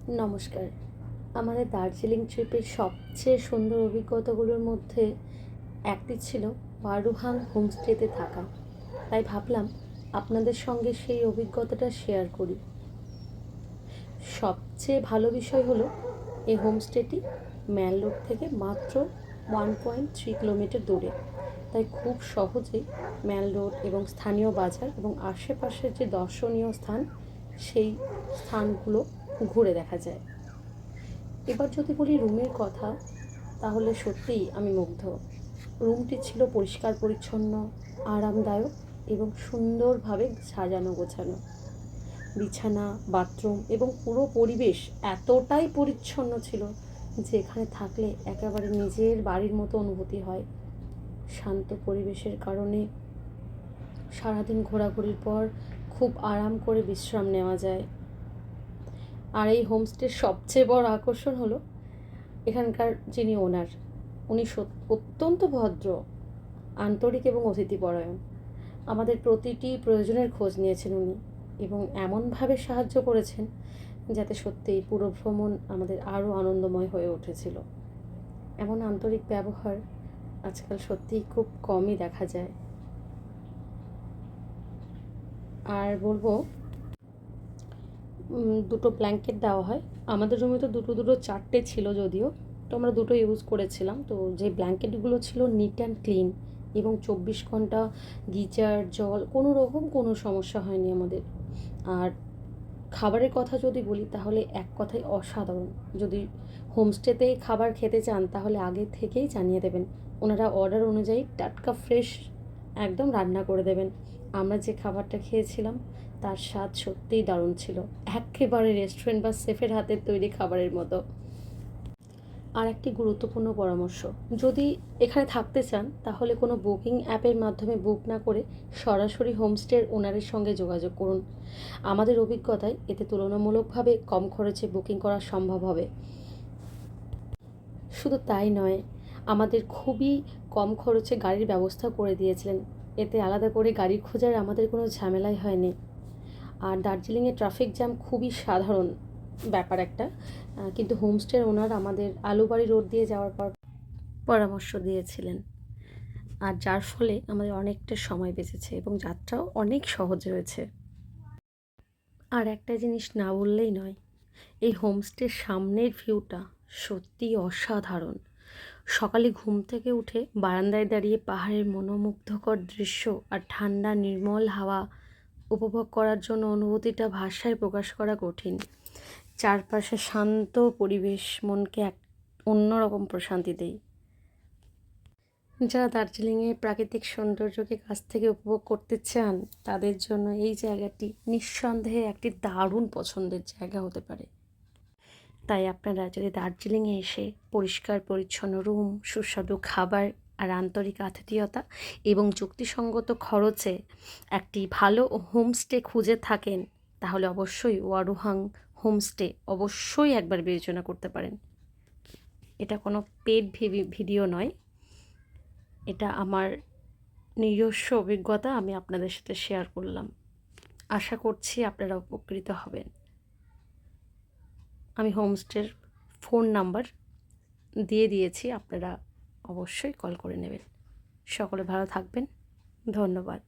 নমস্কার। আমাদের দার্জিলিং ট্রিপের সবচেয়ে সুন্দর অভিজ্ঞতাগুলোর মধ্যে একটি ছিল ওয়ারুহাং হোমস্টেতে থাকা। তাই ভাবলাম আপনাদের সঙ্গে সেই অভিজ্ঞতাটা শেয়ার করি। সবচেয়ে ভালো বিষয় হলো এই হোমস্টেটি ম্যাল রোড থেকে মাত্র 1.3 কিলোমিটার দূরে। তাই খুব সহজেই ম্যাল রোড এবং স্থানীয় বাজার এবং আশেপাশের যে দর্শনীয় স্থান সেই স্থানগুলো ঘুরে দেখা যায়। এবার যদি বলি রুমের কথা, তাহলে সত্যিই আমি মুগ্ধ। রুমটি ছিল পরিষ্কার পরিচ্ছন্ন, আরামদায়ক এবং সুন্দরভাবে সাজানো গোছানো। বিছানা, বাথরুম এবং পুরো পরিবেশ এতটাই পরিচ্ছন্ন ছিল যে এখানে থাকলে একেবারে নিজের বাড়ির মতো অনুভূতি হয়। শান্ত পরিবেশের কারণে সারাদিন ঘোরাঘুরির পর খুব আরাম করে বিশ্রাম নেওয়া যায়। আর এই হোমস্টের সবচেয়ে বড় আকর্ষণ হলো এখানকার যিনি ওনার, উনি অত্যন্ত ভদ্র, আন্তরিক এবং অতিথিপরায়ণ। আমাদের প্রতিটি প্রয়োজনের খোঁজ নিয়েছেন উনি এবং এমনভাবে সাহায্য করেছেন যাতে সত্যিই পুরো ভ্রমণ আমাদের আরও আনন্দময় হয়ে উঠেছিল। এমন আন্তরিক ব্যবহার আজকাল সত্যিই খুব কমই দেখা যায়। আর বলবো, দুটো ব্ল্যাঙ্কেট দেওয়া হয়। আমাদের রুমে তো দুটো দুটো চারটে ছিল, যদিও তো আমরা দুটো ইউজ করেছিলাম। তো যে ব্ল্যাঙ্কেটগুলো ছিল নিট অ্যান্ড ক্লিন এবং 24 ঘন্টা গিজার, জল, কোনো রকম কোনো সমস্যা হয়নি আমাদের। আর খাবারের কথা যদি বলি তাহলে এক কথায় অসাধারণ। যদি হোমস্টেতেই খাবার খেতে চান তাহলে আগে থেকেই জানিয়ে দেবেন, ওনারা অর্ডার অনুযায়ী টাটকা ফ্রেশ একদম রান্না করে দেবেন। আমরা যে খাবারটা খেয়েছিলাম তার স্বাদ সত্যিই দারুণ ছিল, একেবারে রেস্টুরেন্ট বা শেফের হাতের তৈরি খাবারের মতো। আর একটি গুরুত্বপূর্ণ পরামর্শ, যদি এখানে থাকতে চান তাহলে কোনো বুকিং অ্যাপের মাধ্যমে বুক না করে সরাসরি হোমস্টের ওনারের সঙ্গে যোগাযোগ করুন। আমাদের অভিজ্ঞতায় এতে তুলনামূলকভাবে কম খরচে বুকিং করা সম্ভব হবে। শুধু তাই নয়, আমাদের খুবই কম খরচে গাড়ির ব্যবস্থা করে দিয়েছিলেন। এতে আলাদা করে গাড়ি খোঁজার আমাদের কোনো ঝামেলাই হয়নি। আর দার্জিলিংয়ে ট্রাফিক জ্যাম খুবই সাধারণ ব্যাপার একটা, কিন্তু হোমস্টের ওনার আমাদের আলুবাড়ি রোড দিয়ে যাওয়ার পর পরামর্শ দিয়েছিলেন, আর যার ফলে আমাদের অনেকটা সময় বেঁচেছে এবং যাত্রাও অনেক সহজ হয়েছে। আর একটা জিনিস না বললেই নয়, এই হোমস্টের সামনের ভিউটা সত্যিই অসাধারণ। সকালে ঘুম থেকে উঠে বারান্দায় দাঁড়িয়ে পাহাড়ের মনোমুগ্ধকর দৃশ্য আর ঠান্ডা নির্মল হাওয়া উপভোগ করার জন্য অনুভূতিটা ভাষায় প্রকাশ করা কঠিন। চারপাশে শান্ত পরিবেশ মনকে এক অন্যরকম প্রশান্তি দেয়। যারা দার্জিলিংয়ের প্রাকৃতিক সৌন্দর্যকে কাছ থেকে উপভোগ করতে চান তাদের জন্য এই জায়গাটি নিঃসন্দেহে একটি দারুণ পছন্দের জায়গা হতে পারে। তাই আপনারা যদি দার্জিলিংয়ে এসে পরিষ্কার পরিচ্ছন্ন রুম, সুস্বাদু খাবার আর আন্তরিক আতিথেয়তা এবং যুক্তিসঙ্গত খরচে একটি ভালো হোমস্টে খুঁজে থাকেন, তাহলে অবশ্যই ওয়ারুহাং হোমস্টে অবশ্যই একবার বিবেচনা করতে পারেন। এটা কোনো পেড ভিডিও নয়, এটা আমার নিজস্ব অভিজ্ঞতা আমি আপনাদের সাথে শেয়ার করলাম। আশা করছি আপনারা উপকৃত হবেন। আমি হোমস্টের ফোন নাম্বার দিয়ে দিয়েছি, আপনারা অবশ্যই কল করে নেবেন। সকলে ভালো থাকবেন। ধন্যবাদ।